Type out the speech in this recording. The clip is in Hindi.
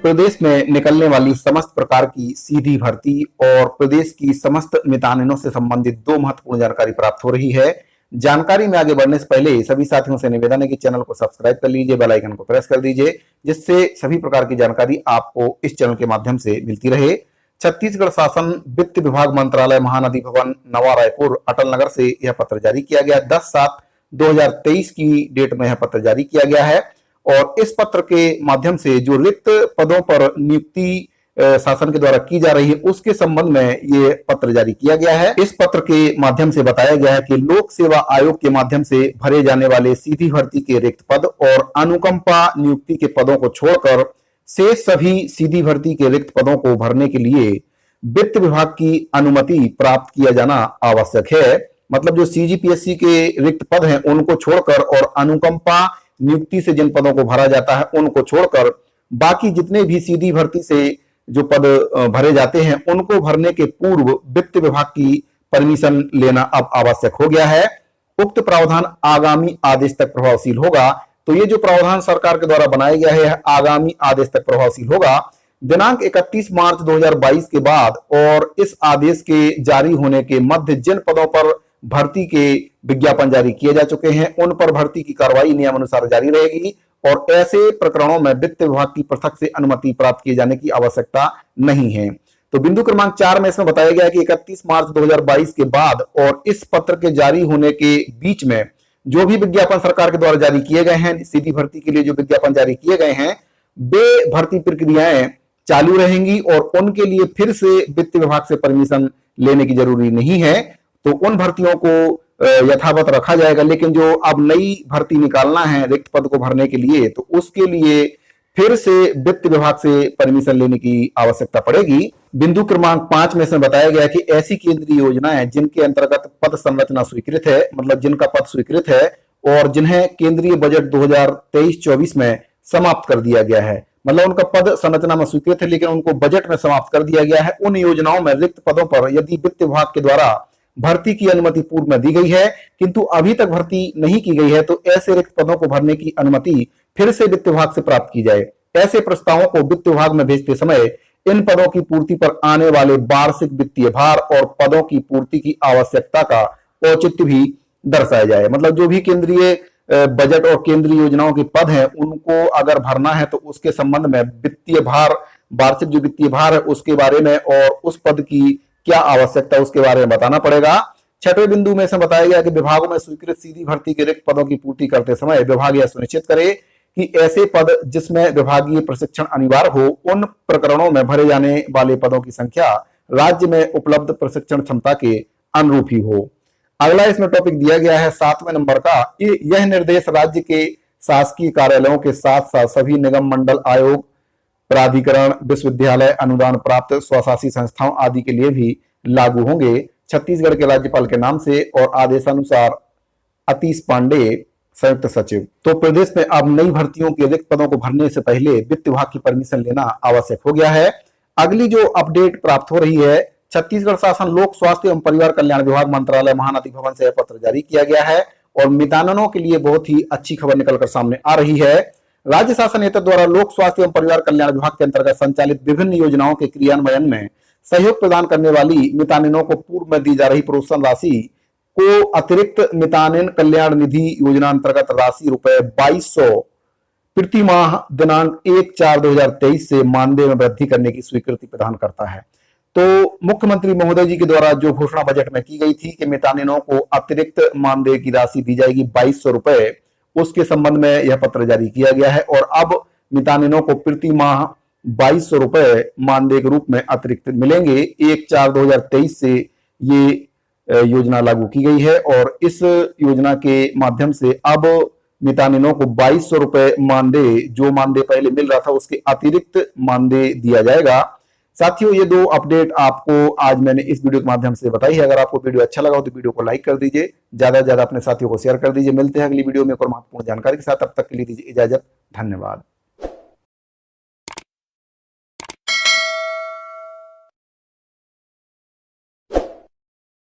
प्रदेश में निकलने वाली समस्त प्रकार की सीधी भर्ती और प्रदेश की समस्त मितानिनों से संबंधित दो महत्वपूर्ण जानकारी प्राप्त हो रही है। जानकारी में आगे बढ़ने से पहले सभी साथियों से निवेदन है कि चैनल को सब्सक्राइब कर लीजिए, बेल आइकन को प्रेस कर दीजिए, जिससे सभी प्रकार की जानकारी आपको इस चैनल के माध्यम से मिलती रहे। छत्तीसगढ़ शासन वित्त विभाग मंत्रालय महानदी भवन नवा रायपुर अटल नगर से यह पत्र जारी किया गया। 10/7/2023 की डेट में यह पत्र जारी किया गया है और इस पत्र के माध्यम से जो रिक्त पदों पर नियुक्ति शासन के द्वारा की जा रही है उसके संबंध में ये पत्र जारी किया गया है। इस पत्र के माध्यम से बताया गया है कि लोक सेवा आयोग के माध्यम से भरे जाने वाले सीधी भर्ती के रिक्त पद और अनुकंपा नियुक्ति के पदों को छोड़कर शेष सभी सीधी भर्ती के रिक्त पदों को भरने के लिए वित्त विभाग की अनुमति प्राप्त किया जाना आवश्यक है। मतलब जो सीजीपीएससी के रिक्त पद हैं उनको छोड़कर और अनुकंपा नियुक्ति से जिन पदों को भरा जाता है उनको छोड़कर बाकी जितने भी सीधी भर्ती से जो पद भरे जाते हैं उनको भरने के पूर्व वित्त विभाग की परमिशन लेना अब आवश्यक हो गया है। उक्त प्रावधान आगामी आदेश तक प्रभावशील होगा। तो ये जो प्रावधान सरकार के द्वारा बनाया गया है आगामी आदेश तक प्रभावशील होगा। दिनांक 31 मार्च 2022 के बाद और इस आदेश के जारी होने के मध्य जिन पदों पर भर्ती के विज्ञापन जारी किए जा चुके हैं उन पर भर्ती की कार्रवाई नियमानुसार जारी रहेगी और ऐसे प्रकरणों में वित्त विभाग की पृथक से अनुमति प्राप्त किए जाने की आवश्यकता नहीं है। तो बिंदु क्रमांक 4 में इसमें बताया गया कि 31 मार्च 2022 के बाद और इस पत्र के जारी होने के बीच में जो भी विज्ञापन सरकार के द्वारा जारी किए गए हैं, सीधी भर्ती के लिए जो विज्ञापन जारी किए गए हैं, वे भर्ती प्रक्रियाएं चालू रहेंगी और उनके लिए फिर से वित्त विभाग से परमिशन लेने की जरूरी नहीं है। तो उन भर्तियों को यथावत रखा जाएगा, लेकिन जो अब नई भर्ती निकालना है रिक्त पद को भरने के लिए तो उसके लिए फिर से वित्त विभाग से परमिशन लेने की आवश्यकता पड़ेगी। बिंदु क्रमांक 5 में से बताया गया कि ऐसी केंद्रीय योजनाएं जिनके अंतर्गत पद संरचना स्वीकृत है, मतलब जिनका पद स्वीकृत है और जिन्हें केंद्रीय बजट 2023-24 में समाप्त कर दिया गया है, मतलब उनका पद संरचना में स्वीकृत है लेकिन उनको बजट में समाप्त कर दिया गया है, उन योजनाओं में रिक्त पदों पर यदि वित्त विभाग के द्वारा भर्ती की अनुमति पूर्व में दी गई है किंतु अभी तक भर्ती नहीं की गई है तो ऐसे रिक्त पदों को भरने की अनुमति फिर से वित्त विभाग से प्राप्त की जाए। ऐसे प्रस्तावों को वित्त विभाग में भेजते समय इन पदों की पूर्ति पर आने वाले वार्षिक वित्तीय भार और पदों की पूर्ति की आवश्यकता का औचित्य भी दर्शाया जाए। मतलब जो भी केंद्रीय बजट और केंद्रीय योजनाओं के पद हैं उनको अगर भरना है तो उसके संबंध में वित्तीय भार, वार्षिक जो वित्तीय भार है उसके बारे में और उस पद की क्या आवश्यकता उसके बारे में बताना पड़ेगा। छठवें बिंदु में से बताया गया कि विभागों में स्वीकृत सीधी भर्ती के रिक्त पदों की पूर्ति करते समय विभाग यह सुनिश्चित करे कि ऐसे पद जिसमें विभागीय प्रशिक्षण अनिवार्य हो उन प्रकरणों में भरे जाने वाले पदों की संख्या राज्य में उपलब्ध प्रशिक्षण क्षमता के अनुरूप ही हो। अगला इसमें टॉपिक दिया गया है 7वें नंबर का, यह निर्देश राज्य के शासकीय कार्यालयों के साथ साथ सभी निगम मंडल आयोग प्राधिकरण विश्वविद्यालय अनुदान प्राप्त स्वशासी संस्थाओं आदि के लिए भी लागू होंगे। छत्तीसगढ़ के राज्यपाल के नाम से और आदेशानुसार अतीश पांडे संयुक्त सचिव। तो प्रदेश में अब नई भर्तियों के रिक्त पदों को भरने से पहले वित्त विभाग की परमिशन लेना आवश्यक हो गया है। अगली जो अपडेट प्राप्त हो रही है, छत्तीसगढ़ शासन लोक स्वास्थ्य एवं परिवार कल्याण विभाग मंत्रालय महानदी भवन से यह पत्र जारी किया गया है और मितानिनों के लिए बहुत ही अच्छी खबर निकलकर सामने आ रही है। राज्य शासन नेतृत्व द्वारा लोक स्वास्थ्य एवं परिवार कल्याण विभाग के अंतर्गत संचालित विभिन्न योजनाओं के क्रियान्वयन में सहयोग प्रदान करने वाली मितानिनों को पूर्व में दी जा रही प्रोत्साहन राशि को अतिरिक्त मितानिन कल्याण निधि योजना अंतर्गत राशि ₹2200 प्रति माह दिनांक 1/4/2023 से मानदेय में वृद्धि करने की स्वीकृति प्रदान करता है। तो मुख्यमंत्री महोदय जी के द्वारा जो घोषणा बजट में की गई थी कि मितानिनों को अतिरिक्त मानदेय की राशि दी जाएगी ₹2200, उसके संबंध में यह पत्र जारी किया गया है और अब मितानिनों को प्रति माह ₹2200 मानदेय के रूप में अतिरिक्त मिलेंगे। 1/4/2023 से ये योजना लागू की गई है और इस योजना के माध्यम से अब मितानिनों को ₹2200 मानदेय, जो मानदेय पहले मिल रहा था उसके अतिरिक्त मानदेय दिया जाएगा। साथियों, ये दो अपडेट आपको आज मैंने इस वीडियो के माध्यम से बताई है। अगर आपको वीडियो अच्छा लगा हो तो वीडियो को लाइक कर दीजिए, ज्यादा से ज्यादा अपने साथियों को शेयर कर दीजिए। मिलते हैं अगली वीडियो में एक और महत्वपूर्ण जानकारी के साथ, तब तक के लिए दीजिए इजाजत। धन्यवाद।